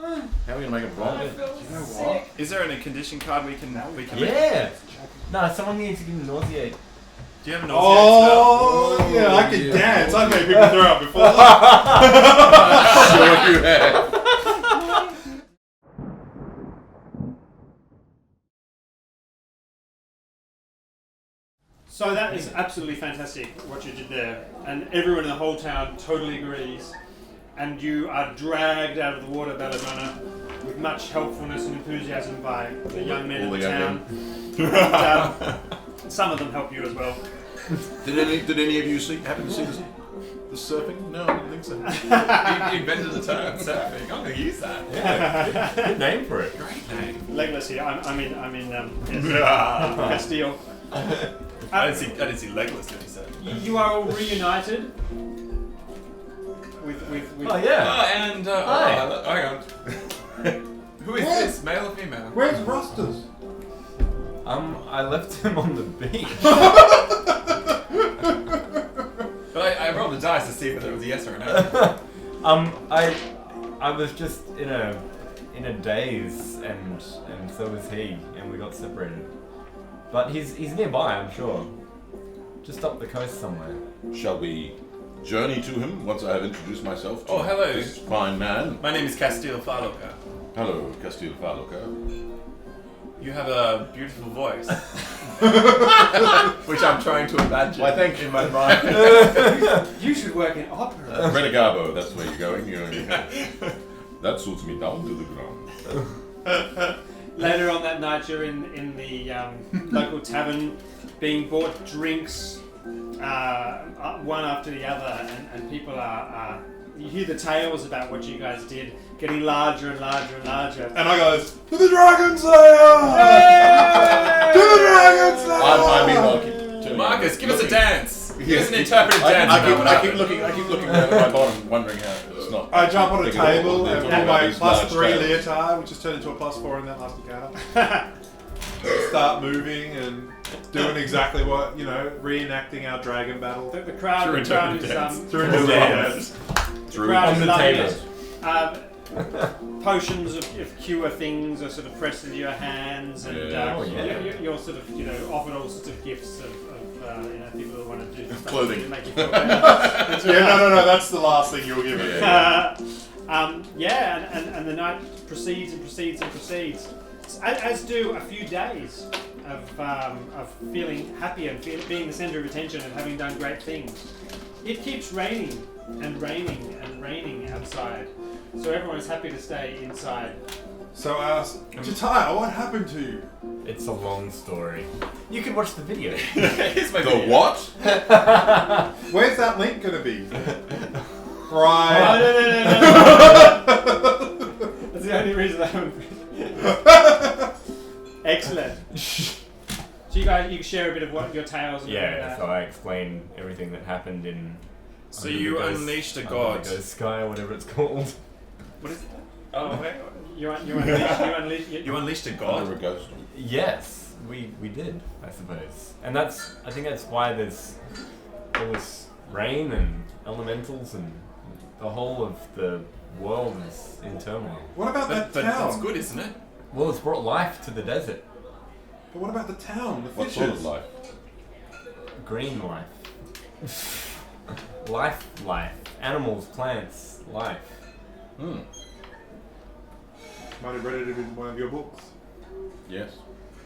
How are we gonna make it wrong? You know what? Is there any condition card we can Yeah. No, someone needs to give me nauseate. Do you have a nauseate Oh, yeah, I can dance. I've made people throw up before. Sure you have. So that is absolutely fantastic what you did there, and everyone in the whole town totally agrees. And you are dragged out of the water, Belladonna, with much helpfulness and enthusiasm by the young men in the town. And, some of them help you as well. Did any of you happen to see the surfing? No, I didn't think so. You invented the term surfing. I'm going to use that. Yeah, good name for it. Great name. Legolas here. I'm in Castile. I didn't see Legolas when he said. You are all reunited. With Oh yeah. Oh, and Hi. hang on. Who is this? Male or female? Where's Rostas? I left him on the beach. But I rolled the dice to see whether it was a yes or a no. I was just in a daze, and so was he, and we got separated. But he's nearby, I'm sure. Just up the coast somewhere. Shall we journey to him once I have introduced myself to Oh, hello. this fine man? My name is Castile Farloka. Hello, Castile Farloka. You have a beautiful voice. Which I'm trying to imagine Why, thank you. in my mind. you should work in opera. Renegabo, that's where you're going. That suits me down to the ground. Later on that night, you're in the local tavern, being bought drinks, one after the other, and people are. You hear the tales about what you guys did, getting larger and larger and larger. And I goes, to the Dragon Slayer! To the Dragon Slayer! I mean, I'll keep turning Marcus, around. give us a dance. Give us an Yes, interpretive dance. I keep looking down at my bottom, wondering how it's not. I jump on a thinking about table what they're and talking pull about my these large +3 tails. leotard, which has turned into a +4 in that last encounter. Start moving and doing exactly what, reenacting our dragon battle. The crowd Through is Through the the dance. crowd On is the loving table. it. Potions of cure things are sort of pressed into your hands, and you're sort of offered all sorts of gifts of people who want to do stuff Clothing. to make you feel better. No, that's the last thing you'll give me. And the night proceeds and proceeds and proceeds, as do a few days of feeling happy and being the centre of attention and having done great things. It keeps raining and raining and raining outside, so everyone is happy to stay inside. So I asked, Jataya, what happened to you? It's a long story. You can watch the video. Here's my The video. what? Where's that link going to be? Oh, Right. no. That's the only reason I haven't. Excellent. So you can share a bit of what your tales. And Yeah, so I explained everything that happened in. So Under you the Ghost- unleashed a Under god. the Ghost Sky, or whatever it's called. What is it? Oh, wait. You unleashed. You unleashed a Under god? a ghost. Yes, we did, I suppose. And I think that's why there's all this rain and elementals, and the whole of the world is in turmoil. What about But that town? that's good, isn't it? Well, it's brought life to the desert. But what about the town? The What fishes? sort of life? Green life. life. Animals, plants, life. Might have read it in one of your books. Yes.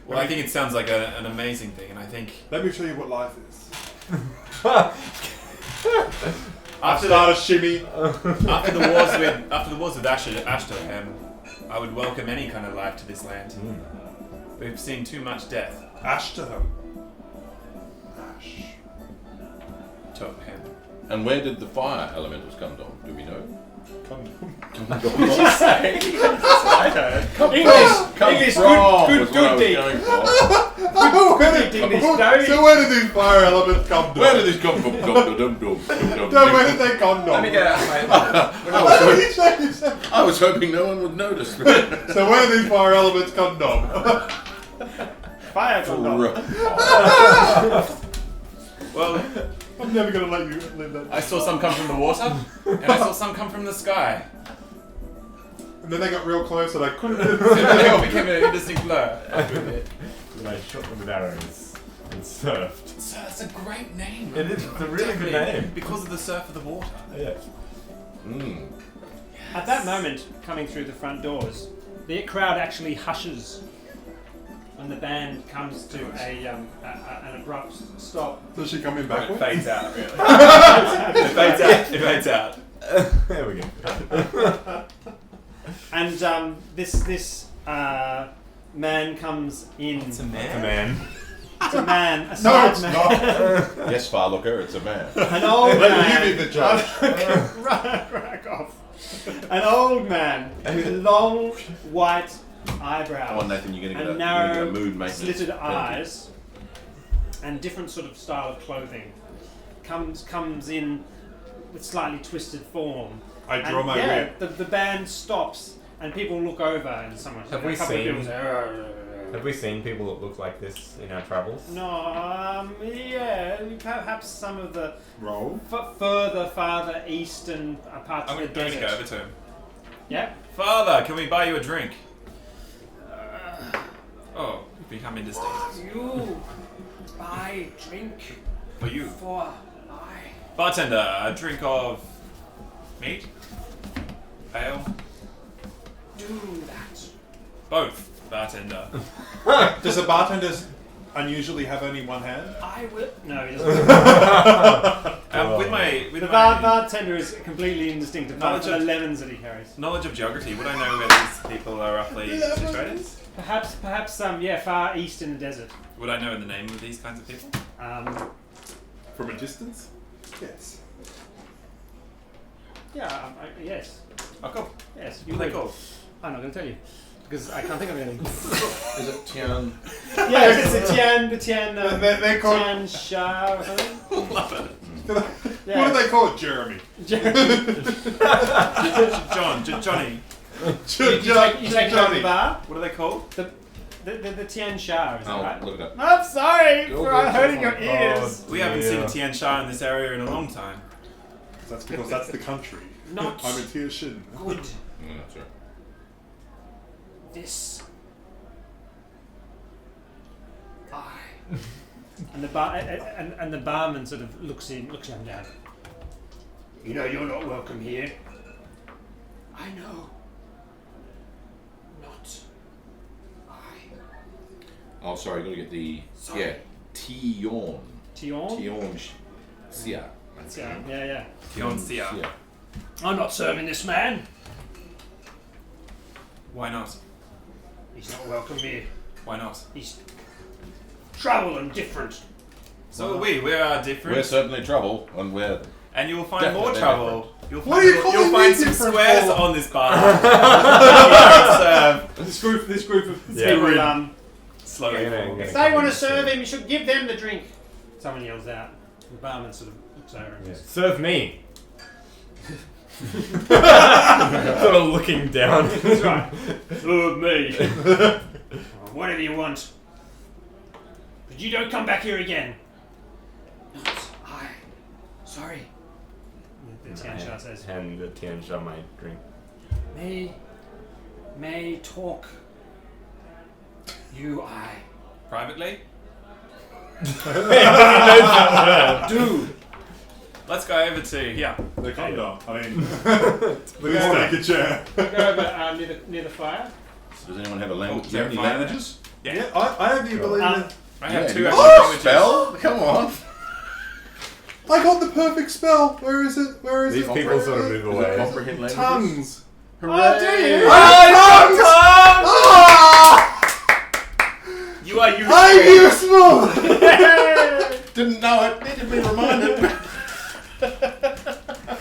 Well, I think it sounds like an amazing thing, and I think Let me show you what life is. after Start a shimmy. after the wars with Ashtoham, I would welcome any kind of life to this land. We've seen too much death. Ashtoham. Ash. Toham. And where did the fire elementals come from? Do we know? English, good deed. So where did these fire elements come from? Where did these come from? No, where did they come from? Let me get out I was hoping no one would notice. So where do these fire elements come from? Fire condom. Well, I'm never gonna let you live that. I saw some come from the water, and I saw some come from the sky. And then they got real close and I couldn't. It became an indistinct blur. And I shot them with arrows and surfed. So it's a great name. It is. It's a really good name. Because of the surf of the water. Yeah. Mm. At that moment, coming through the front doors, the crowd actually hushes when the band comes to an abrupt stop. Does she come in It backwards? fades out, really. It fades out. It fades out. There we go. And this man comes in. It's a It's a man. man. It's a man. A No, side it's man. not. Yes, Farlooker, it's a man. An old Let man. you be the judge. Rack off. An old man with long white eyebrows. Come on, Nathan, you're going to and get a narrow, mood maintenance. slitted penalty. eyes, and different sort of style of clothing, comes in with slightly twisted form. I draw And my yeah, whip. the band stops, and people look over, and someone. Have a we couple of seen- people say, Have we seen people that look like this in our travels? No, yeah, perhaps some of the Roll. farther eastern parts I'm of the going to desert. go over to him. Yeah. Father, can we buy you a drink? Oh, you've become indistinct. You buy drink For you. for I. Bartender, a drink of meat? Ale? Do that. Both, bartender. Does the bartender unusually have only one hand? I will. No, he doesn't. With The my bartender is completely indistinct apart Knowledge from the of- lemons that he carries. knowledge of geography, would I know where these people are roughly situated? Perhaps far east in the desert. Would I know the name of these kinds of people? From a distance? Yes. Yeah, yes. Oh, cool. Yes, What are they called? I'm not going to tell you. Because I can't think of anything. Is it Tian? Yeah, it's the Tian, They're called. Tian Sha or something. Love it. Yeah. What are they called? Jeremy. Johnny. You take it out of the bar? What are they called? The Tian Sha, is that I'll right? look it up. I'm sorry Go, for go, hurting go. your ears. We haven't seen a Tian Sha in this area in a long time. That's because that's the country. Not I'm a Tia Shin. good. That's right. This. I. And the bar and the barman sort of looks him down. You know you're not welcome here. I know. Not I. Oh, sorry, got to get the... Sorry. Yeah, Tion. Tion? Tion Sia. Yeah. Tion Sia. Sia. I'm not serving this man. Why not? He's not welcome here. Why not? He's trouble and different. So are we. We are different. We're certainly trouble, and we're... And you will find more Definitely trouble. You'll What find, are you calling you'll find me some different squares for? on this bar. You don't serve. This group of Yeah. people Slowly. if they want to serve him, you should give them the drink. Someone yells out. The barman sort of looks over and Yeah. goes, Serve me. Sort of looking down. that's right. Serve me. Whatever you want. But you don't come back here again. Not I. Sorry. The Tian Sha says, And the Tian Sha my drink. May talk. You, I. Privately? Dude. Let's go over to here. The condom. I mean, please take a chair. Go over near the fire. Does anyone have a language? Oh, Do you have any fire there? languages? Yeah. Yeah, I have the ability to. I have two you actual got a languages. spell? Come on. I got the perfect spell. Where is it? Where is These it? people sort of move Does it away. comprehend languages? Tongues. Oh, do you? You are useful. I'm useful! Didn't know it. Needed to be reminded.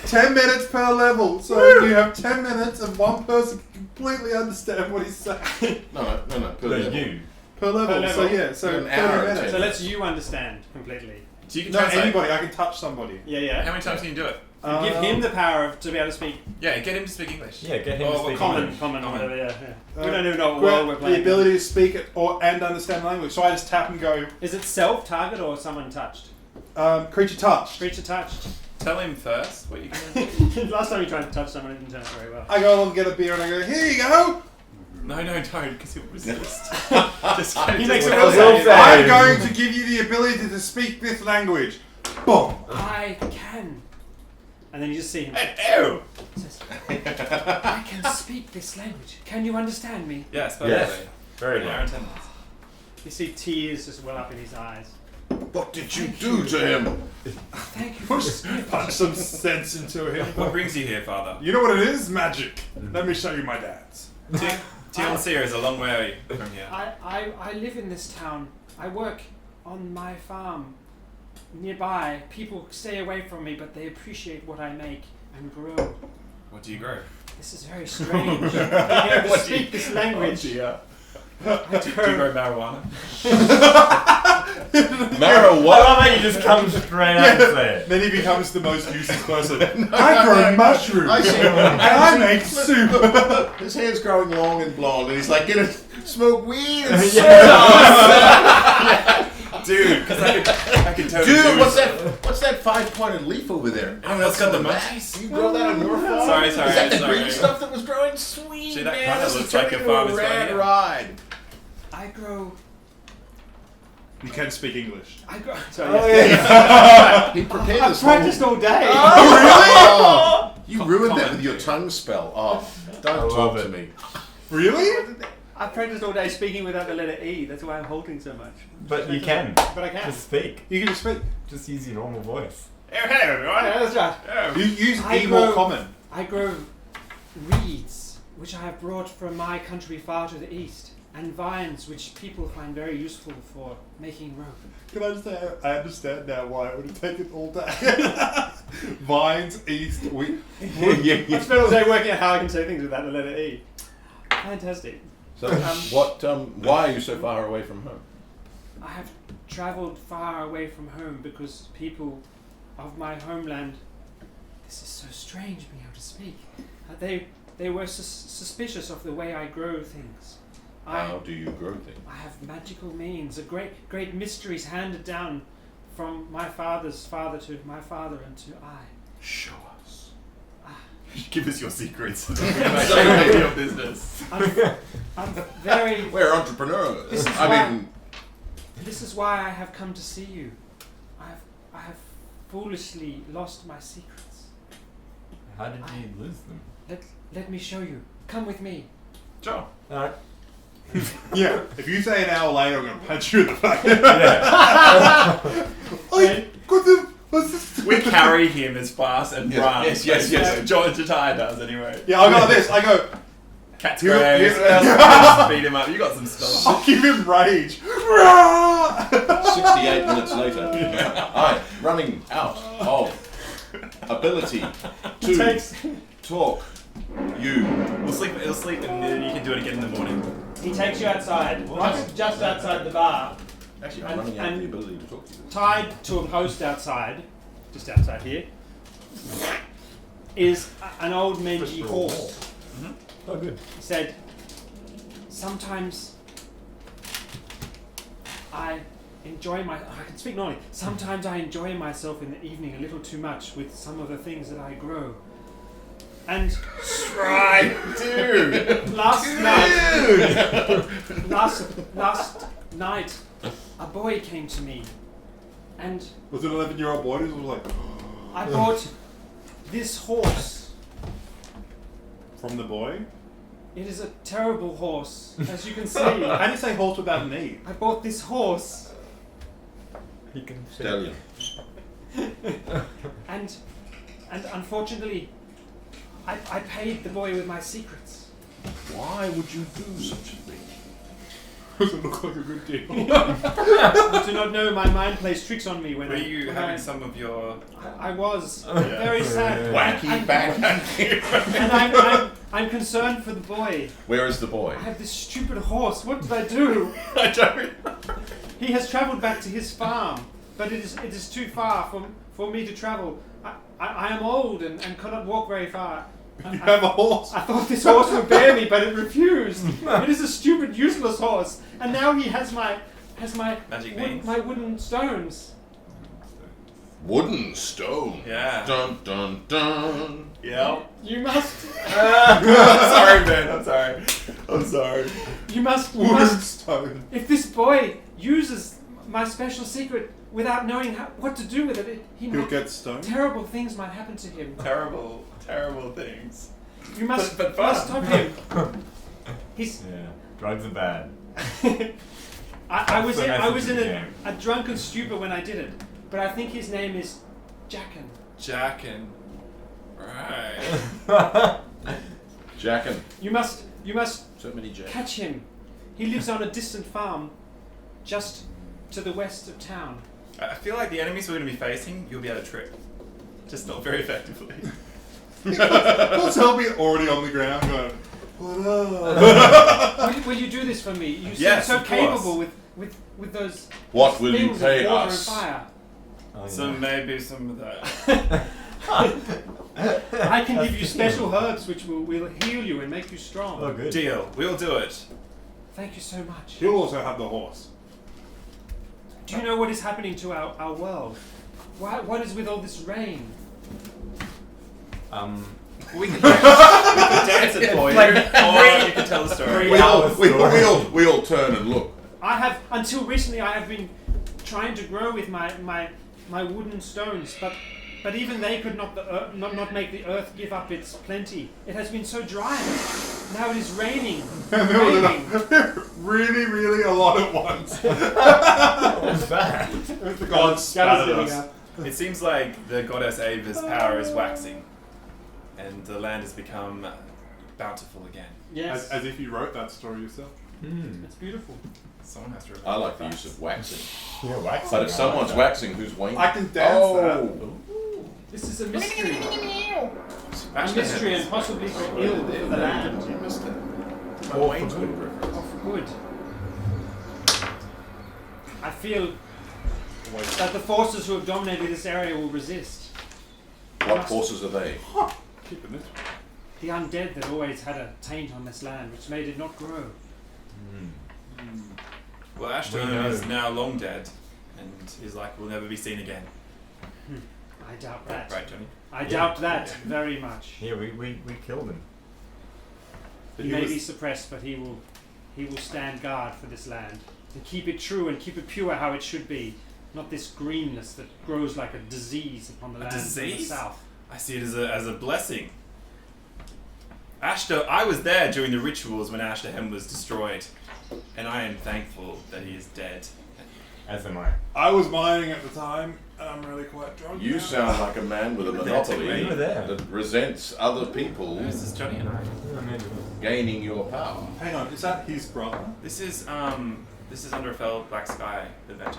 10 minutes per level. So you have 10 minutes and one person can completely understand what he's saying. No. Per No, level. you. Per level. Per level. So yeah, so An 30 hour and minutes. 10. So let's you understand completely. So you can No, translate. anybody. I can touch somebody. Yeah. How many times can you do it? Give him the power to be able to speak Yeah, get him to speak English. Yeah, get him Or to speak common. English. common, Common. whatever. Yeah. We don't even know what world we're The playing. ability to speak it and understand language. So I just tap and go, Is it self target or someone touched? creature touched. Creature touched. Tell him first what you're going to do. Last time you tried to touch someone, it didn't turn out very well. I go along, get a beer, and I go, here you go. No, don't, because he'll resist. Just He makes a well, will save. I'm going to give you the ability to speak this language. Boom. I can. And then you just see him. Ew! Says, I can speak this language. Can you understand me? Yes, Yes. perfectly. Very Our good. attendants. You see tears just well up in his eyes. What did you do to him? Thank you for this gift. Punch some sense into him. What brings you here, Father? You know what it is? Magic. Let me show you my dad's. Tionsia is a long way from here. I live in this town. I work on my farm nearby. People stay away from me, but they appreciate what I make and grow. What do you grow? This is very strange. Being able to speak this language. Yeah. I Do you grow marijuana? Marijuana? I love how you just come straight out and say it. Then he becomes the most useless person. I grow mushrooms. I see. And I make soup. His hair's growing long and blonde, and he's like, gonna smoke weed and Dude, because I could totally Dude, do what's that five-pointed leaf over there? Oh, that's got the Some of that. monkeys? You grow that on your farm? Sorry, Is that the sorry. green stuff that was growing? Sweet, See, that man. kinda This is looks like turning a farm into is rad right here. ride. I grow. You can speak English. I grow. Sorry. Yes. He prepared I've this practiced whole... all day. Oh, you ruined that with your tongue spell. Oh, don't I talk love to it. me. Really? I've practiced all day speaking without the letter E. That's why I'm halting so much. But you can. But I can. Just speak. You can just speak. Just use your normal voice. Hello, everyone. Yeah, that's right. You use I E more grow- common. I grow reeds, which I have brought from my country far to the east, and vines, which people find very useful for making rope. Can I just say, I understand now why it would have taken all day. Vines, east, wheat. I've spent all day working out how I can say things without the letter E. Fantastic. So, why are you so far away from home? I have travelled far away from home because people of my homeland, this is so strange being able to speak, they were suspicious of the way I grow things. How do you grow things? I have magical means, great mysteries handed down from my father's father to my father and to I. Show us. Give us your secrets. Say your business. I'm very. We're entrepreneurs. This is I why- mean, This is why I have come to see you. I have foolishly lost my secrets. How did you lose them? Let me show you. Come with me. Sure. Alright. Yeah, if you say an hour later, I'm going to punch you in the face. Yeah. Oi, what's this? We carry him as fast and Yes, run. yes. John Jatai does anyway. Yeah, I go like this. I go, Cat's Here- graves. here- Beat him up. You got some stuff. I'll give him rage. 68 minutes later. Alright, running out of ability to Takes. talk. You. We'll sleep. It'll sleep, and then you can do it again in the morning. He takes you outside, just outside the bar, Actually, And- I'm running out of and- the ability to talk to you. tied to a post outside, just outside here, is an old mangy horse. Oh, good. He said, sometimes I can speak normally. Sometimes I enjoy myself in the evening a little too much with some of the things that I grow. And Right, dude. last night, a boy came to me, and Was it an 11-year-old boy who was like, I bought this horse. from the boy? It is a terrible horse, as you can see. How do you say horse without an E? I bought this horse, He can Stallion. and unfortunately, I paid the boy with my secrets. Why would you do such a thing? Does it look like a good deal? I do not know. My mind plays tricks on me when Were you when having some of your I was very sad. Wacky And- back. And I'm concerned for the boy. Where is the boy? I have this stupid horse. What did I do? I don't. He has travelled back to his farm, but it is too far for me to travel. I am old and cannot walk very far. You have a horse? I thought this horse would bear me, but it refused. It is a stupid, useless horse, and now he has my Magic means. my wooden stones. Wooden stone. Yeah. Dun dun dun. Yeah. You must. Sorry, Ben. I'm sorry. You must. Woundstone. If this boy uses my special secret without knowing what to do with it, He'll get stoned. terrible things might happen to him. Terrible things. You must, But must fun. stop him. He's. Yeah, drugs are bad. I was the in message of the a drunken stupor when I did it, but I think his name is Jackin. Jackin. Right. Jackin. You must So many Jacks. catch him. He lives on a distant farm, just to the west of town. I feel like the enemies we're going to be facing, you'll be able to trick. Just not very effectively. He'll be already on the ground going, what up? Will you do this for me? You seem Yes, so of course. capable with those What will you things pay of water us? and fire. Oh, So yeah. maybe some of that. I can give you special herbs which will heal you and make you strong. Oh, good. Deal. We'll do it. Thank you so much. He'll also have the horse. Do you know what is happening to our world? What is with all this rain? We can dance it for you, or you can tell the story. We all turn and look. Until recently I have been trying to grow with my wooden stones, but even they could not make the earth give up its plenty. It has been so dry. Now it is raining. Raining. Really, really a lot at once. What was that? The gods spat at us. It seems like the goddess Ava's power is waxing, and the land has become bountiful again. Yes. As if you wrote that story yourself. It's beautiful. Someone has to remember. I like the use of waxing. Yeah, waxing. But if someone's waxing, who's waiting? I can dance that. This is a mystery. A Actually, mystery and possibly for ill for the land. You missed it. Or for good. Or for good. I feel that the forces who have dominated this area will resist. What forces are they? Keeping it. The undead that always had a taint on this land, which made it not grow. well, We Ashton know. is now long dead, and is like will never be seen again. I doubt that. Right, Johnny? I doubt that very much. Yeah, we killed him. He may be suppressed, but he will stand guard for this land and keep it true and keep it pure how it should be. Not this greenness that grows like a disease upon the land from the disease? south. I see it as a blessing. I was there during the rituals when Ashtahem was destroyed, and I am thankful that he is dead. As am I. I was mining at the time, and I'm really quite drunk. You now. sound like a man with a monopoly You were there. that resents other people This is Johnny and I. gaining your power. Hang on, is that his brother? This is Underfell Black Sky Adventure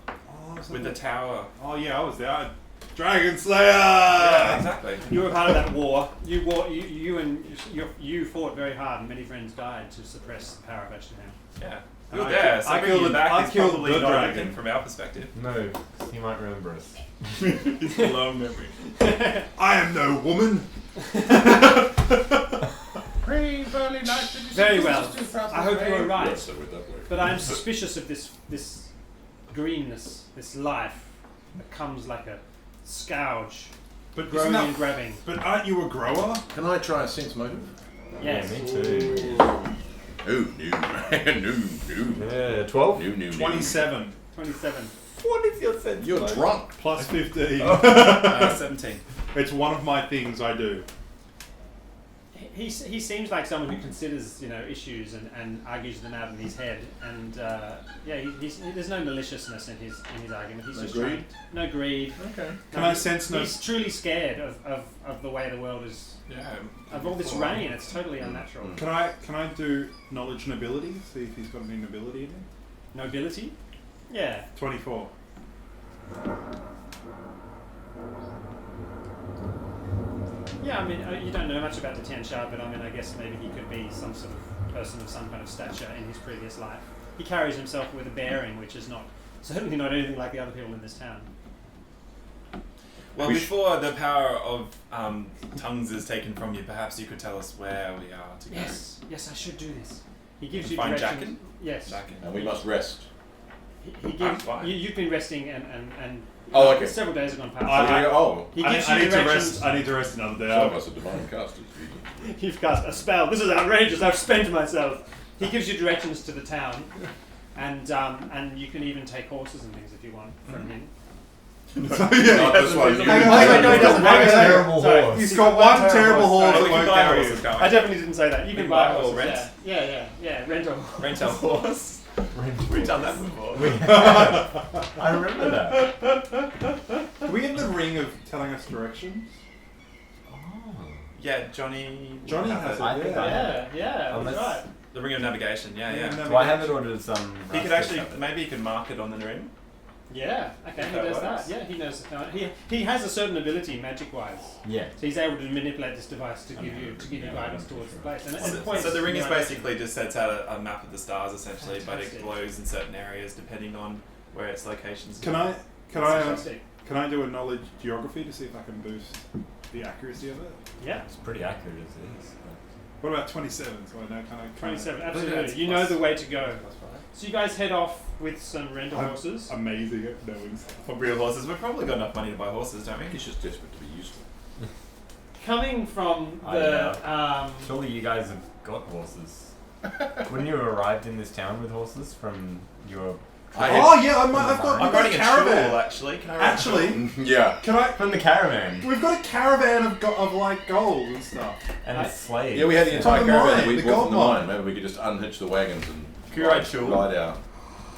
Oh, is that with the tower. Oh yeah, I was there. Dragon Slayer! Yeah, exactly. You were part of that war. You fought very hard, and many friends died to suppress the power of Ashtahem. Yeah. And We were I there, ki- so I bringing killed you the- back I is killed probably the not dragon. everything from our perspective. No, he might remember us. It's a long memory. I am no woman! Very well. I hope you are right. Yes, so with that way. But I'm suspicious of this greenness, this life that comes like a scourge, But isn't growing that- and grabbing. But aren't you a grower? Can I try a sense motive? Yes. Yeah, me too. Oh, no. Yeah, 12? No. 27. 27. What is your sense? You're drunk. Plus 15. 17. It's one of my things I do. He seems like someone who considers issues and argues them out in his head, and there's no maliciousness in his argument. He's No just greed? trying. No greed. Okay. Can I sense no... He's truly scared of the way the world is, Yeah. of all this rain. It's totally unnatural. Can I do knowledge nobility? See if he's got any nobility in him? Nobility? Yeah. 24. Yeah, I mean, you don't know much about the Tian Sha, but I mean, I guess maybe he could be some sort of person of some kind of stature in his previous life. He carries himself with a bearing which is certainly not anything like the other people in this town. Well, before the power of tongues is taken from you, perhaps you could tell us where we are to go. Yes, I should do this. He gives And you find directions. Jackin? Yes. Jackin. And we must rest. He gives, you've been resting and Oh, okay. several days have gone past. He I gives need you to directions. rest. I need to rest another day. Some of us are divine casters. You've cast a spell. This is outrageous. I've spent myself. He gives you directions to the town, and you can even take horses and things if you want from him. Not this one. No, he doesn't. One Sorry. terrible horse. He's got one terrible horse Oh, that we won't can buy carry horses, you. I definitely didn't say that. You can buy buy or horses. rent? Yeah. Rent a horse. Rent a horse. We've done that before. I remember that. Are we in the ring of telling us directions? Yeah, Johnny. Johnny have has it. it. I think I have it. Yeah. That's Unless- right. The ring of navigation. Yeah. Do I have it or does some? He could actually, maybe he could mark it on the ring. Yeah. Okay. He That does works. that. Yeah. He knows. He has a certain ability magic-wise. Yeah. So he's able to manipulate this device to give you guidance towards the place. And it points So the ring in is the right direction. basically just sets out a map of the stars essentially, but Fantastic. it glows in certain areas depending on where its locations. Can I Fantastic. do a knowledge geography to see if I can boost the accuracy of it? Yeah. It's pretty accurate as it is. What about 27? So I know kind of 27. That's Absolutely. You plus- know the way to go. So you guys head off with some rental horses. Amazing at knowing stuff. For real horses, we've probably got enough money to buy horses, don't we? He's just desperate to be useful. Coming from I the Surely you guys have got horses. Wouldn't you have arrived in this town with horses from your? Oh yeah, I've got I'm a riding a caravan. tool actually. Can I ride Actually, Yeah. can I? From the caravan We've got a caravan of like gold and stuff. and slaves. Yeah, we had the entire From the caravan mine, we the bought gold from the mine. mine. Maybe we could just unhitch the wagons and Can you ride Shul? ride out.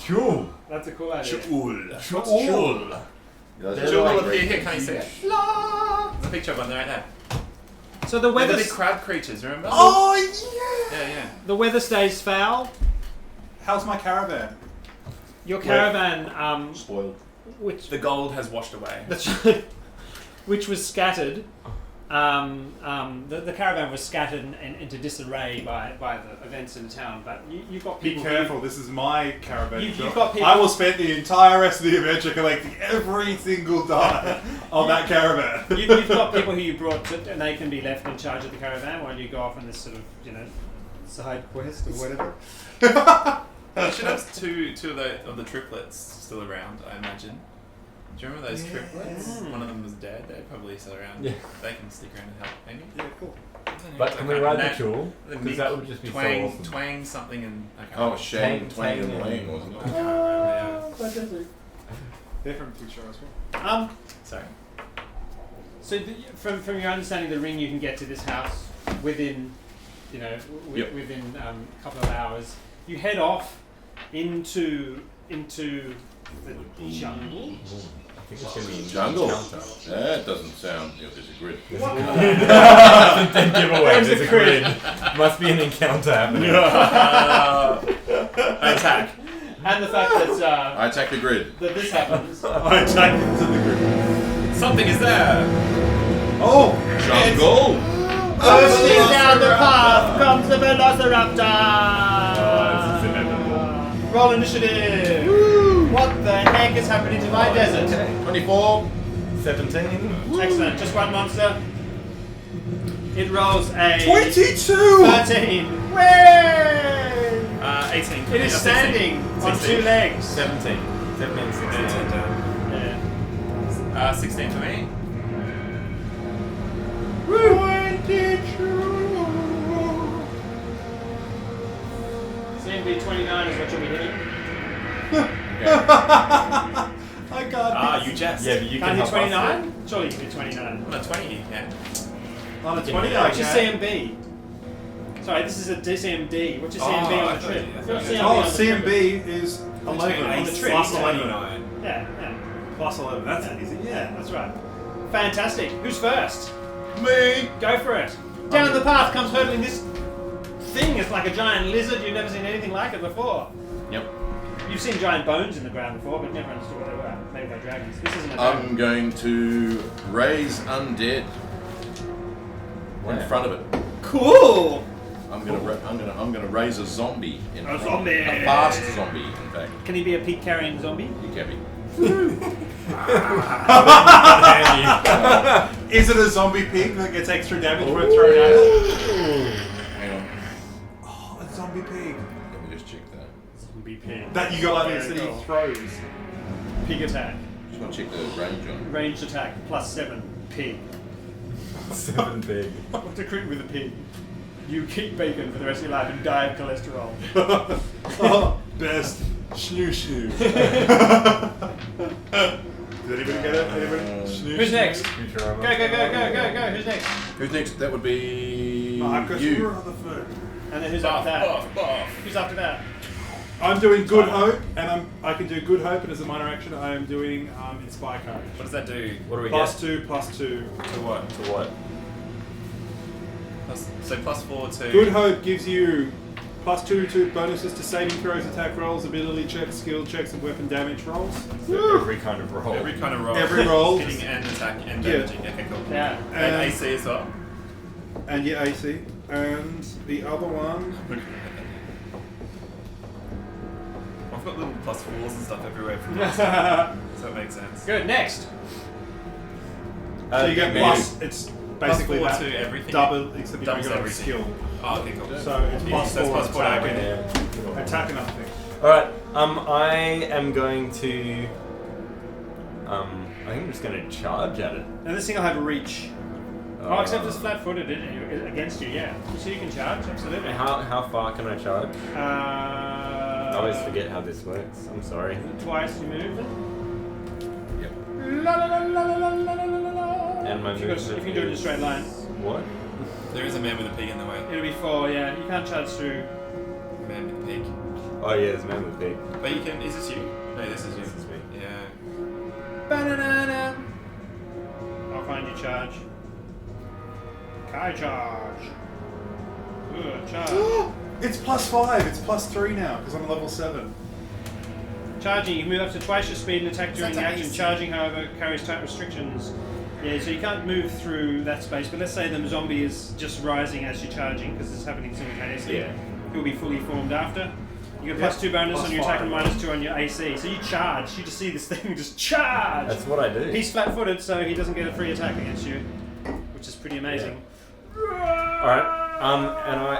Cool. that's a cool idea. What's Cool. Yeah, that's They're just Shul like will great. appear here, can you see it? There's a picture of one right there. So the They're the weather big crab creatures, remember? Oh yeah. Yeah. the weather stays foul. How's my caravan? Your caravan, Spoiled. which The gold has washed away. that's right, which was scattered. The caravan was scattered into disarray by the events in the town. But you've got Be people. careful, this is my caravan. You've shop. got people- I will spend the entire rest of the adventure collecting every single dime of that caravan. You've got people who you brought, and they can be left in charge of the caravan while you go off on this sort of side quest or whatever. You should have two of the triplets still around, I imagine. Do you remember those triplets? One of them was dead. They're probably still around. Yeah. They can stick around and help, maybe. Yeah, cool. But can we ride the Nat- tool? Because that would just be twang, so awesome. twang something and. Okay. Oh, Shane, Twang and Tang. Lane, wasn't it? Fantastic. They're from Picture as well. Sorry. So from your understanding, the ring you can get to this house within, Yep. within a couple of hours. You head off into the jungle. I think it's going to be Jungle. encounter. That doesn't sound. Yeah, there's a grid. Then give away. Where's There's the a grid. Must be an encounter happening. Attack. And the fact that I attack the grid. that this happens. I attacked into the group. Something is there. Oh! Jungle. Bursting down the path comes the Velociraptor. Oh, this is inevitable. Roll initiative. What the heck is happening to my desert? 24. 17. Excellent. Just one monster. It rolls a 22! 13. Way! 18. It is standing on 2 legs. 17. 17, 16. Yeah. 16 for me. CMB 29 is what you'll be hitting. I got You jest. Yeah, but you Can't can hit help us. 29? Surely you can hit 29. On a 20 you can. on a 20 I What's your can. CMB? Sorry, this is a CMD. What's your CMB on the trip? actually, What's I your thought- Oh, on the trip? CMB is 11. On the trip. Plus 11. 29. Yeah. Plus 11. That's easy. Yeah, that's right. Fantastic. Who's first? Me. Go for it. Down the path comes hurtling this thing. It's like a giant lizard. You've never seen anything like it before. Yep. You've seen giant bones in the ground before, but never understood what they were. Maybe they're dragons. This isn't a dragon. I'm going to raise undead in front of it. Cool. I'm gonna raise a zombie in A front zombie. Of it. A fast zombie, in fact. Can he be a peak carrying zombie? You can be. Is it a zombie pig that gets extra damage when thrown at it? Hang on. Oh, a zombie pig. Let me just check that. can be pig. That you got like this Very that he cool. throws. Pig attack. Just want to check the range on it. Ranged attack, +7. Pig. 7 big. What's a crit with a pig? You keep bacon for the rest of your life and die of cholesterol. Oh, best. Snoo snoo. Did anybody get it? Anybody? Snoo, Who's next? Futurama. Go. Who's next? Who's next? That would be Marcus, you. you're on the foot. And then who's Buff, after that? buff. Who's after that? I'm doing Good Hope, and I can do Good Hope, and as a minor action, I am doing Inspire Courage. What does that do? What do we +2, get? +2. To what? To what? So +4 to. Good Hope gives you +2 to bonuses to saving throws, attack rolls, ability checks, skill checks, and weapon damage rolls. So every kind of roll. Every kind of roll. Every roll. Hitting and attack and Yeah. damaging. Okay, cool. Yeah. And AC as well. And your AC. And the other one. I've got little +4s and stuff everywhere from last time, so that makes sense. Good, next. So you get maybe- plus, it's basically +4 that to everything. double, except you don't Doubles get a everything. skill. Oh, okay, cool. So it's Yeah, so +4 it's +4 attack, aggregate. attack and other thing. Alright, I am going to. I think I'm just going to charge at it. Now this thing will have reach. Oh, except it's flat-footed against you, yeah. So you can charge, absolutely. How far can I charge? I I always forget how this works. I'm sorry. Twice you move it. Yep. La la la la la la la la la. And my if you can movement do it in a is- straight line, What? There is a man with a pig in the way. it'll be 4. Yeah, you can't charge through. Man with a pig. Oh yeah, there's a man with a pig. But you can. Is this you? No, this is you. This is me. Yeah. Ba-na-na-na. I'll find you charge. Kai charge. Good charge. It's +5. It's +3 now because I'm level 7. Charging, you move up to twice your speed and attack during the That's action. amazing. Charging, however, carries tight restrictions. Yeah, so you can't move through that space, but let's say the zombie is just rising as you're charging, because it's happening simultaneously. Yeah. He'll be fully formed after. You get Yep. +2 bonus +5. on your attack and -2 on your AC. So you charge, you just see this thing just charge! That's what I do. He's flat-footed, so he doesn't get a free attack against you, which is pretty amazing. Alright. And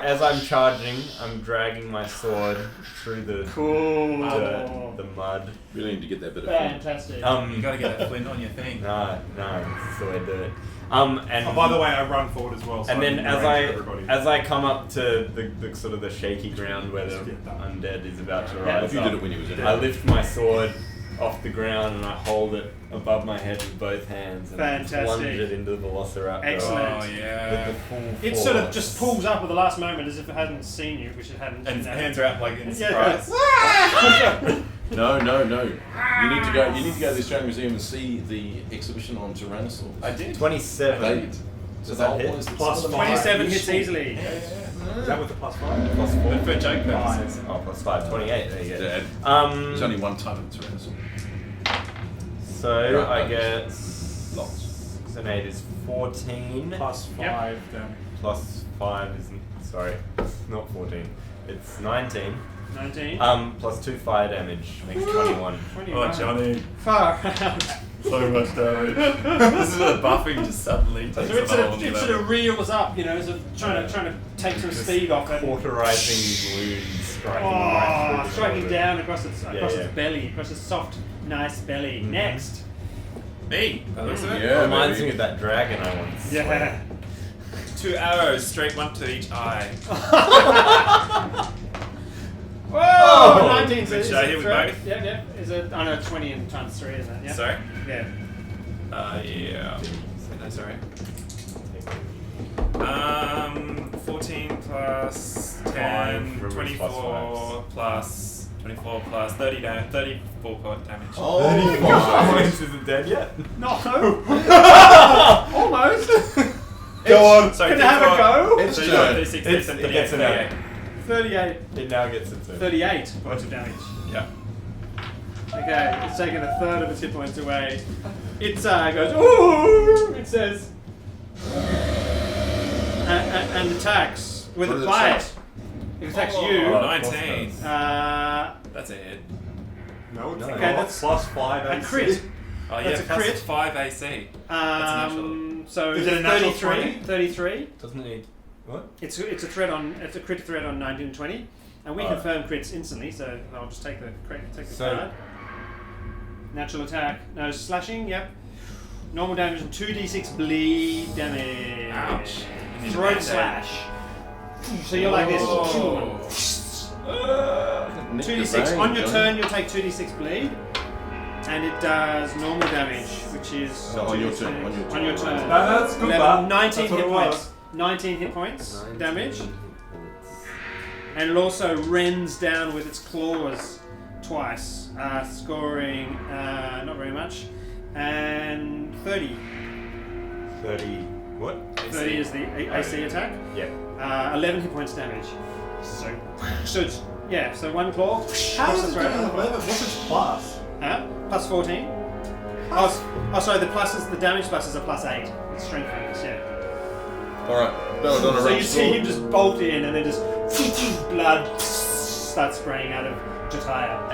as I'm charging, I'm dragging my sword through the Cool. dirt, the mud. Really need to get that bit of fun. Fantastic. You gotta get that flint on your thing. No, that's the way I do it. And Oh, by the way, I run forward as well. So and then I'm as range for everybody. I come up to the sort of the shaky ground where the Get that. undead is about to Yeah, rise If you up, did it when he was in I lift my sword off the ground and I hold it above my head with both hands and Fantastic. plunge it into the Velociraptor. Excellent. Oh With yeah. the full It sort of force. just pulls up at the last moment as if it hadn't seen you, which it hadn't. And hands are out like in Yeah. surprise. No. You need to go. You need to go to the Australian Museum and see the exhibition on Tyrannosaurs. I did. 27. They- Does the that whole hit? point is that Plus some of them 27 are hits useful. easily. Is that with the +5? Plus 4. But for joke purposes. Oh, plus 5. 28. There you go. Dad, there's only one type of Tyrannosaur. So Right, I get Lots. 6 and 8 is 14. +5 then. Plus 5 isn't. Sorry, it's not 14. It's 19. 19. Plus 2 fire damage makes 21. 21. Oh, Johnny. Far out. So much damage. This is where the buffing just suddenly takes So on it a sort whole of, new it sort level. of reels up, you know, as if trying to take some Just speed off it. Cauterizing these wounds, striking right Oh, through the striking shoulder. down across its Yeah. belly, across its soft, nice belly. Mhm. Next. Me. That looks of it. Yeah. Reminds baby. me of that dragon I once. Yeah. 2 arrows, straight one to each eye. Whoa! 19. So Should I hit with both? Yeah. Is it? Oh no, 20 and times 3, isn't it? Yeah. Sorry. Yeah. Yeah. No, sorry. 14 plus 10, Five, 24 plus 24 plus 30 34 damage. Oh, Is it dead yet? No. Almost. Go on. Sorry, Can I have a go? It's So you turn. got 36, It 38, gets an 38. 38. It now gets its turn. 38 points of damage. Yeah. Okay, it's taken a third of its hit points away. It goes, ooh! It says. And attacks with What a does it bite. say? It attacks Oh, you. of course 19. it That's a hit. No, it's No. not. Okay, that's +5 A AC. crit. Oh yeah, That's a plus crit. 5 AC. That's So Is it a natural 33. 20? 33. Doesn't it? What? It's a crit threat on 19 and 20. And we confirm crits instantly, so I'll just take the card. Natural attack. No slashing, yep. Normal damage and 2d6 bleed damage. Ouch. Throat slash. So you're like this. 2d6. On your turn, you'll take 2d6 bleed. And it does normal damage, which is... So on your turn. On your turn. That's good. 19 That's hit what it points. was. 19 hit points damage. And it also rends down with its claws twice, scoring not very much. And 30. 30. What? 30 is the AC attack. Yeah. 11 hit points damage. So it's, yeah, so one claw. How is it doing 11? What's its plus? Plus 14. Oh, sorry, the damage plus is a plus 8. It's strength bonus, yeah. Alright, Belladonna So you runs see forward. him just bolt in and then just blood starts spraying out of Jataya.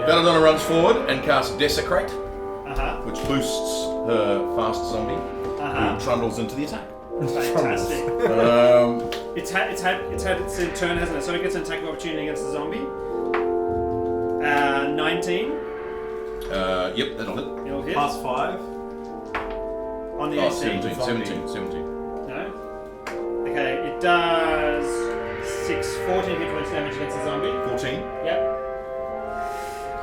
Belladonna runs forward and casts Desecrate, Uh-huh. which boosts her fast zombie, Uh-huh. who trundles into the attack. Fantastic. It's had its turn, hasn't it? So it gets an attack of opportunity against the zombie. 19. Yep, that'll hit. It'll hit. Plus 5. On the Oh, AC. 17. No? Okay, it does 14 hit points damage against the zombie. 14. Yep.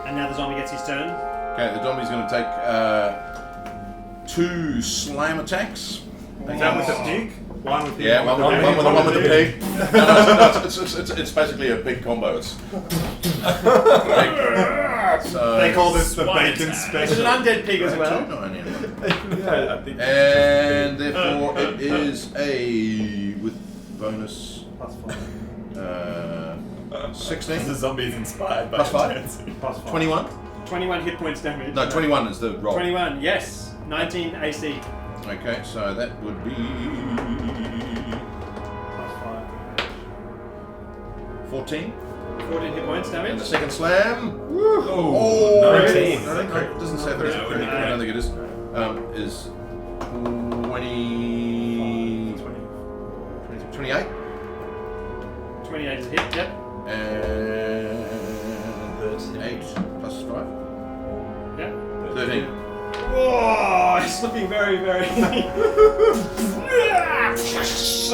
And now the zombie gets his turn. Okay, the zombie's going to take 2 slam attacks. Is that with the pig? One with the Yeah, one with the pig. No, it's basically a pig combo. It's so They call this the Swine bacon attack. It's an special. undead pig as well. 2, 9, anyway. Yeah, I think And therefore it is a with bonus Plus 5. 16 The zombie is inspired by Plus five? intensity. Plus 5. 21. 21 hit points damage. No, 21 is the roll. 21, yes. 19 AC. Okay, so that would be Plus 5. 14. 14 hit points And the damage. second slam. Oh, 19. No, it doesn't say that it's No, pretty. no. I don't think it is. Is 20. 28. 28 is a hit, yep. And 8 plus 5. Yep. 13. Whoa, it's looking very, very. So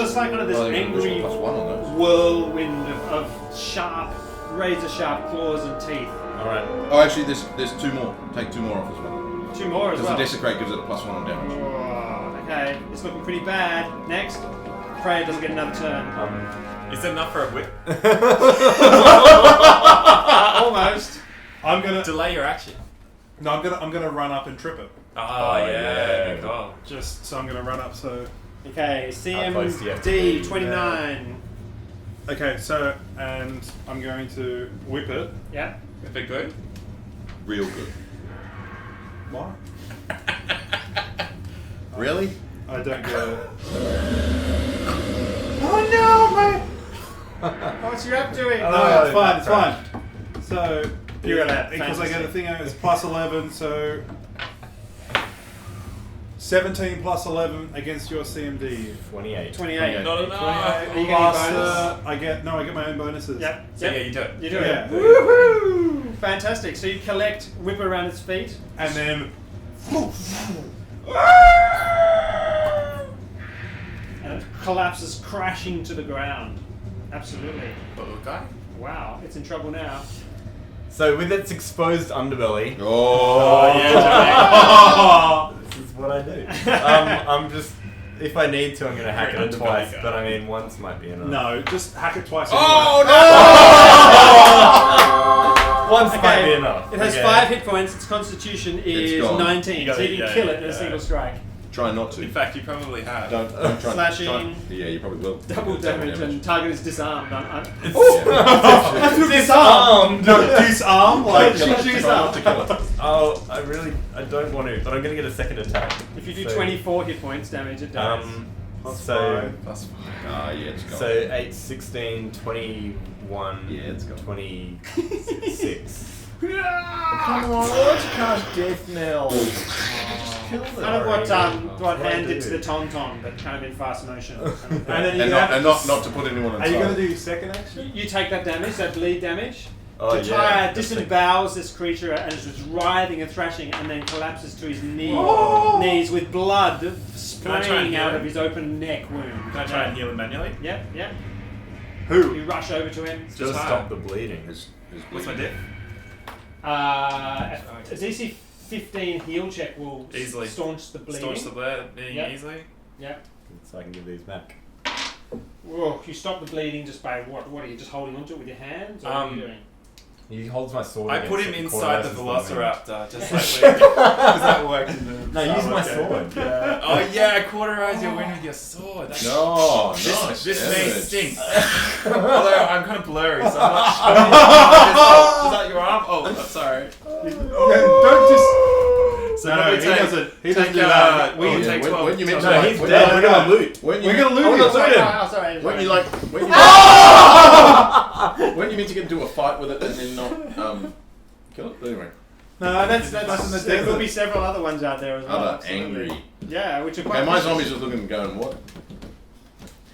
it's like kind of this Oh, there's an angry additional +1 on those. whirlwind of sharp, razor sharp claws and teeth. Alright. Oh, actually, there's 2 more. Take 2 more off as well. 2 more as Because well. the Desecrate gives it a +1 on damage. Oh, okay, it's looking pretty bad. Next, Freya doesn't get another turn. Is that enough for a whip? Almost. I'm gonna Delay your action. no. I'm gonna run up and trip it. Oh, yeah. yeah. Good call. Just so I'm gonna run up. So Okay, close do you have to be? CMD 29. okay. So and I'm going to whip it. Yeah. If it good? Real good. What? Really? I don't get it. Oh no, mate! What's your app doing? No, it's fine. It's fine. So You're at that because I get fantasy. the thing out, it's plus 11. So 17 plus 11 against your CMD. 28. 28. Not enough. Are you getting Plus, bonus? I get my own bonuses. Yep. So yeah, you do it. You do Yeah. it. Woohoo! Fantastic. So you collect, whip around its feet. And then And it collapses crashing to the ground. Absolutely. Okay. Wow, it's in trouble now. So with its exposed underbelly, Oh, this is what I do. I'm just, if I need to, I'm going to hack You're it an twice, underbelly guy. but I mean, once might be enough. no, just hack it twice. Once might be enough. It has Okay. 5 hit points. Its constitution is It's gone. 19, You got so you it, can yeah, kill it in a yeah. single strike. Try not to. In fact, you probably have. Don't try. Slashing. Try. Yeah, you probably will. Double damage and target is disarmed. Disarmed! Disarm like Try not to kill it. Oh, I don't want to, but I'm going to get a second attack. If you do So, 24 hit points damage, it does. So, Plus 5. Ah, yeah, it's gone. so 8, 16, 21, Yeah, it's gone. 26. Come on, why don't you cast Death Knell? Just kill them. Kind of what hand did to the Tauntaun, but kind of in fast motion. And then you And have not to put anyone Are you going inside. to do your second action? You take that damage, that bleed damage. Oh, Tataya yeah. disembowels this creature and is just writhing and thrashing and then collapses to his Oh! knees with blood Can I try and spraying heal out him? of his open neck wound. Can I try and heal him manually? Yep, yep. Who? You rush over to him. Just stop the bleeding. What's my diff? A DC 15 heal check will Easily. staunch the bleeding. Staunch the bleeding Yep. easily. Yep. So I can give these back. Whoa, you stop the bleeding just by what? What are you just holding onto it with your hands? Or what are you doing? He holds my sword. I put against him it, inside the cauterizes them. Velociraptor, just like because that worked in the. No, use my sword. Yeah. Oh yeah, cauterize your wound with your sword. That's No, This may nice. stink. Although I'm kind of blurry, so I'm not sure. Is that your arm? Oh, I'm sorry. Don't just. So No, probably he take- doesn't. He take, doesn't do that. We Oh, can yeah, take when- 12. when you mention No, like, he's when- dead. no, We're gonna loot. When you, We're gonna loot him. loot him. Oh, sorry. when you like, when you, when you meant to get into a fight with it and then not kill it. But anyway, No, That's in the there could desert. be several other ones out there as well. other absolutely. angry. Yeah, which are quite. Okay, my vicious. zombie's just looking and going, what?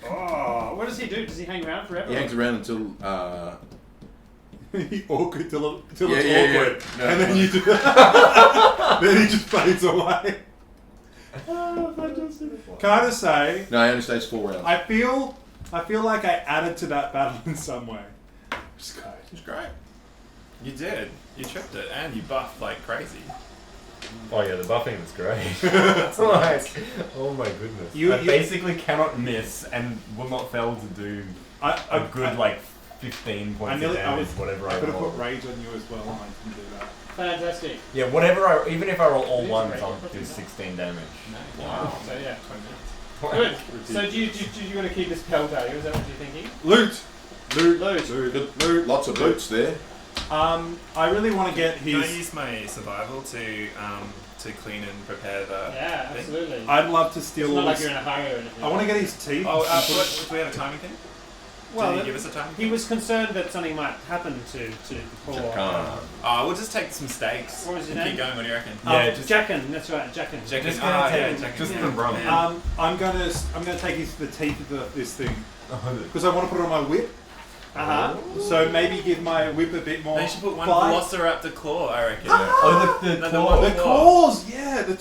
Oh, what does he do? Does he hang around forever? He hangs around until Awkward till Yeah, it's yeah, awkward. yeah. No, And then no. you do then he just fades away. Can I just say, No, he only stays 4 rounds. I feel like I added to that battle in some way. Just go. It's great. You did. You tripped it, and you buffed like crazy. Oh yeah, the buffing was great. It's like, oh my goodness. You- I you- basically cannot miss and will not fail to do a good like 15 points of damage, whatever I could have roll. put rage on you as well, and I didn't do that. Fantastic. Yeah, whatever even if I roll all ones, I'll do 16 damage. Wow. So yeah. 20 minutes. Good. So do you want to keep this pelt, are you? Is that what you're thinking? Loot. Loot. Lots of boots there. I really want to get Can I his. use my survival to clean and prepare the? Yeah, thing? absolutely. I'd love to It's steal not all like his. you're in a hurry or anything. I want to get his teeth. Oh, and put what, do we have a timing thing? Well, Did he give us a timing he thing? was concerned that something might happen to the poor. Can't. Oh, we'll just take some steaks. What was his and name? keep going. What do you reckon? Yeah, just- Jackin, that's right, Jackin. Check Just it. gonna take check it. just Yeah. the rum. Man. I'm gonna take the teeth of this thing because I want to put it on my whip. So maybe give my whip a bit more. They should put one fight. Velociraptor claw, I reckon. Oh, the No, claw. The claws, yeah. The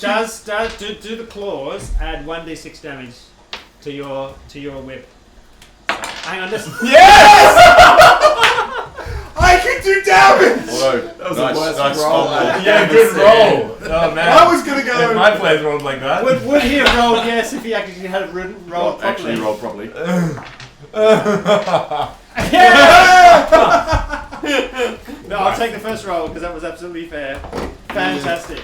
Do the claws add 1d6 damage to your whip? Hang on, listen. I can do damage. Although, That was nice, the worst nice roll. fumble. Yeah, good roll. Oh man. I was gonna If go. my players rolled like that. Would he have rolled yes if he actually had rolled properly? Actually rolled properly. No, I'll take the first roll because that was absolutely fair. Fantastic.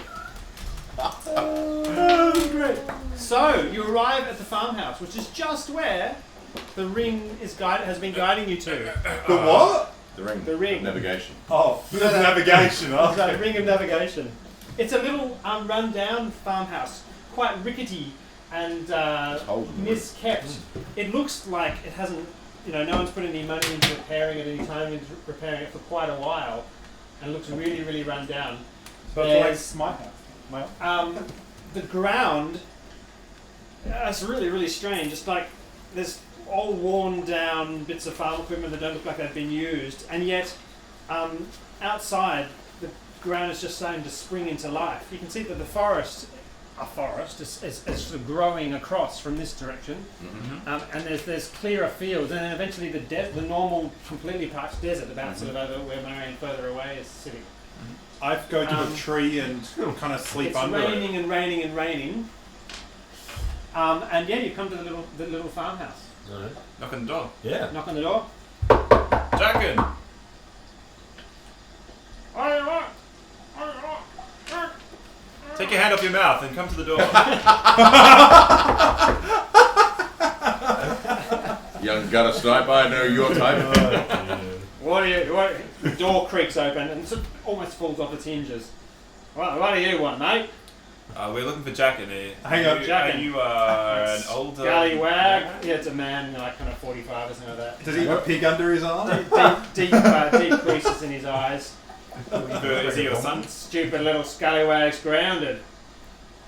Great. So you arrive at the farmhouse, which is just where the ring has been guiding you to. The what? The ring. The ring. Navigation. Oh, navigation. It's a ring of navigation. It's a little run-down farmhouse, quite rickety and holes in the roof. miskept. It looks like it hasn't, no one's put any money into repairing it, any time into repairing it for quite a while, and it looks really, really run down. So it's like my house. The ground, it's really, really strange. It's like there's all worn down bits of farm equipment that don't look like they've been used, and yet outside the ground is just starting to spring into life. You can see that the forest is sort of growing across from this direction, and there's clearer fields, and then eventually the normal completely parched desert about sort of over where Marion further away is sitting. I go to a tree and kind of sleep It's under raining it. and raining and raining. And yeah, you come to the little farmhouse. Alright. Knock on the door. Yeah. Knock on the door. Jackin! Take your hand off your mouth and come to the door. Young gutter sniper, I know your type. The door creaks open and sort of almost falls off its hinges. What do you want, mate? We're looking for Jackin here. Hang on, Jackin. Are you an older... Scallywag. Yeah, it's a man, like kind of 45 or something like that. Does he have a pig under his arm? Deep creases in his eyes. Is he your son? Stupid little scallywags grounded.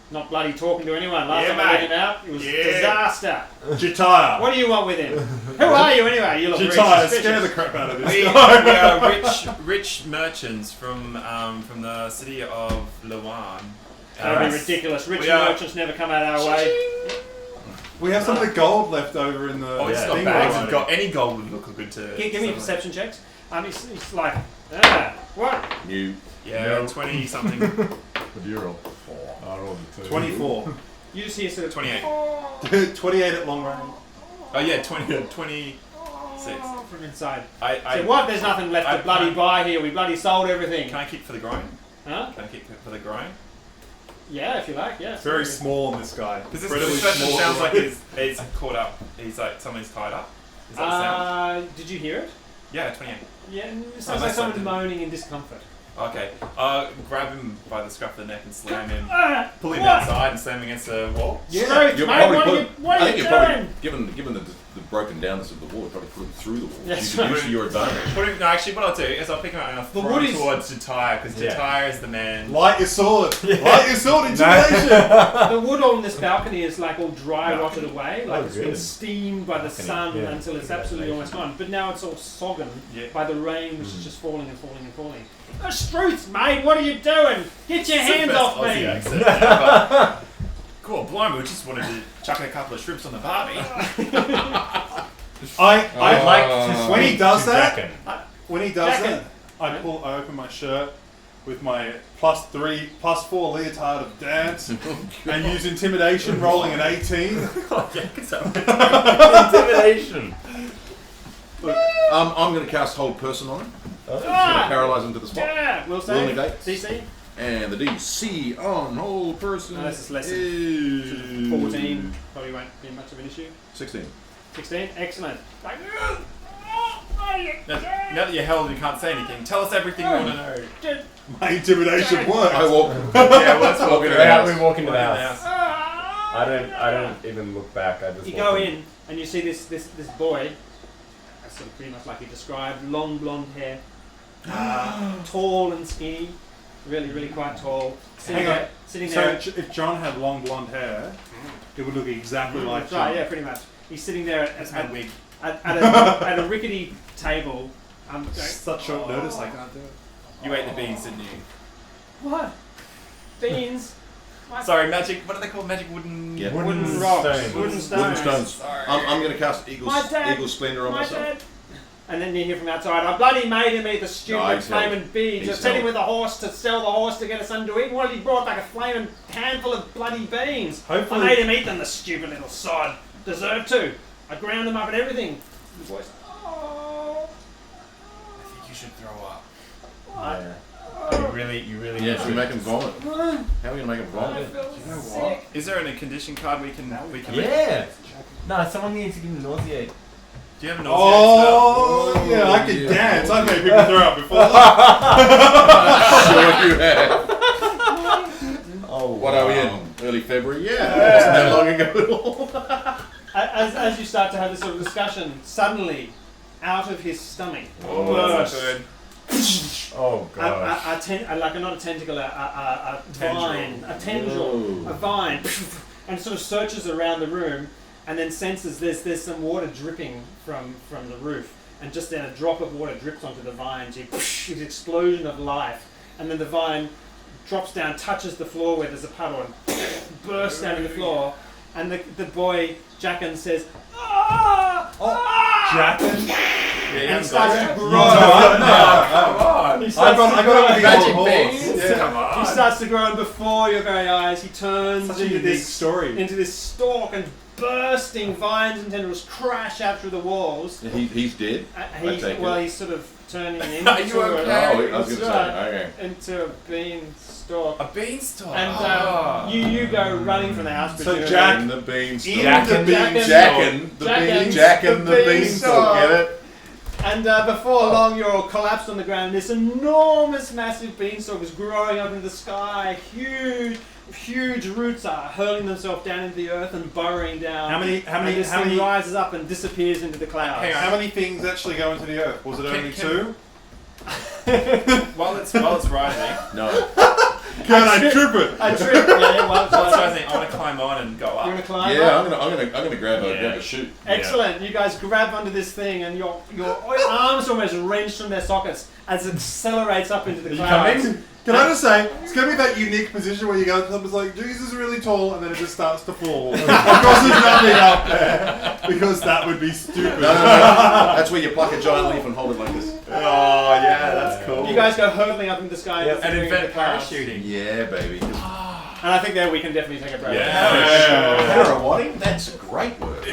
Not bloody talking to anyone. Last Yeah, time I let mate. him out, it was Yeah. disaster. Jatire. What do you want with him? Who are you anyway? You look very Jatire, suspicious. scare the crap out of this We guy. are rich merchants from the city of Luan. That'd be ridiculous. Rich We are- merchants never come out our way. We have some of the gold left over in the Oh, he's got thing. bags right? of gold. Any gold would look good to. Give me someone. perception checks. He's like, what? You. Yeah, No. 20 something. What do you roll? I rolled a 2. 24. You just hear sort of 28. 28 at long range. Oh yeah, 26. from inside. I So what? There's nothing left I to bloody can't- buy here. We bloody sold everything. Can I kick for the groin? Huh? Can I kick for the groin? Yeah, if you like. Yeah. Very small on this guy. Because Incredibly this person small. sounds like he's caught up. He's like someone's tied up. Is that the sound? Did you hear it? Yeah, 28. Yeah, it sounds that's like someone something. moaning in discomfort. Okay. Grab him by the scruff of the neck and slam him. Pull him What? outside and slam him against the wall. Straight, You're mate, probably what are put- you, what I are think you you're probably, doing? given the broken downness of the wall, you're probably put him through the wall. That's You could right. use to your advantage. Put him, no, actually, what I'll do is I'll pick him up and I'll The throw wood him is- towards Jatire because Yeah. Jatire is the man. Light your sword. Light your sword. Intimidation. The wood on this balcony is like all dry, Balcony. rotted away. Like Oh, it's been good. steamed by the Balcony, sun yeah. until it's absolutely almost gone. But now it's all soggen Yeah. by the rain, which is just falling and falling and falling. The streets, mate. What are you doing? Get your hands off me! Cool, blimey, we just wanted to chuck a couple of shrimps on the barbie. I'd like to when he speak does to that, Draken. when he does Jacket. that, I open my shirt with my +3, +4 leotard of dance and use intimidation, rolling an 18. Intimidation. I'm going to cast Hold Person on him. Oh, Paralyze him to the spot. Yeah, we'll Will say. negate. DC. And the DC on Hold Person No, this is less than is 14. Probably won't be much of an issue. 16. 16. Excellent. Like, Now that you're held and you can't say anything, tell us everything you want to know. My intimidation works. I walk. Yeah, well, let's walk into in the How house. we walk into the Walk in house? the I don't even look back. I just you walk go in and you see this boy, sort of pretty much like he described, long blonde hair, tall and skinny, really quite tall. Hang on. Sitting So there. if John had long blonde hair, it would look exactly like That's right, John. yeah, pretty much. He's sitting there That's my wig. at a rickety table. Going, Such short notice, I can't do it. You ate the beans, didn't you? what? Beans? Sorry, magic. What are they called? Magic wooden. Yeah. Wooden rocks. stones. Wooden stones. Wooden stones. Sorry. I'm going to cast Eagle Splendor on My myself. dad. And then you hear from outside, I bloody made him eat the stupid he's held. flaming beans. I He's sent him held. with a horse to sell the horse to get us son to eat. What, he brought back a flaming handful of bloody beans. Hopefully- I made him eat them, the stupid little sod. Deserved to. I ground them up and everything. The boy's, oh. I think you should throw up. Yeah. You really. Yeah, should we make him vomit? How are we going to make him I vomit? feel sick. Is there a condition card we can? Yeah. No, someone needs to give him nauseate. Do you have a nauseating Oh, yeah, I could yeah. dance. I've made people throw up before. Sure you have. Oh. What are we in? Early February? Yeah. Wasn't that long ago at all. As you start to have this sort of discussion, suddenly, out of his stomach, spell? Oh, that's not good. Oh gosh. not a tentacle, a Tendril. vine, a tendril, Whoa. a vine, and sort of searches around the room, and then senses there's some water dripping from the roof, and just then a drop of water drips onto the vine. It's an explosion of life, and then the vine drops down, touches the floor where there's a puddle, and bursts down to the floor, and the boy Jackin says, "Ah! Ah!" Jackson? Yeah, And you he starts to grow. Come on. He I starts got to it grow. with the Magic old horse. beans? Yeah. Come on. He starts to grow, and before your very eyes, he turns Such a into unique this story. into this stalk, and bursting vines and tendrils crash out through the walls. He's dead. He's take well, it. he's sort of turning into Are you okay? I was going to say. Okay. into a beanstalk. A beanstalk. And you go running from the house. So presumably. Jack- In the beanstalk. Jackin' the Jackin' the Jackin' bean. Jackin' the the beanstalk. Get it? And before long, you're all collapsed on the ground. This enormous, massive beanstalk is growing up into the sky. Huge roots are hurling themselves down into the earth and burrowing down. How many And this thing things rises up and disappears into the clouds. Hang on. How many things actually go into the earth? Was it only Can- two? While it's rising, No. Can I trip it? I trip. Yeah, while it's rising, I want to climb on and go You want up. to climb? Yeah, up? I'm gonna grab a shoot. Excellent. You guys grab onto this thing, and your arms almost wrench from their sockets as it accelerates up into the clouds. Can I just say, it's going to be that unique position where you go to something's like, Jesus is really tall, and then it just starts to fall. Because there's nothing up there. Because that would be stupid. No. That's where you pluck a giant leaf and hold it like this. Oh yeah, that's cool. You guys go hurtling up into the sky and disappearing invent into the clouds. parachuting. Yeah, baby. And I think there we can definitely take a break. Yeah. Parawatting? That's a great word.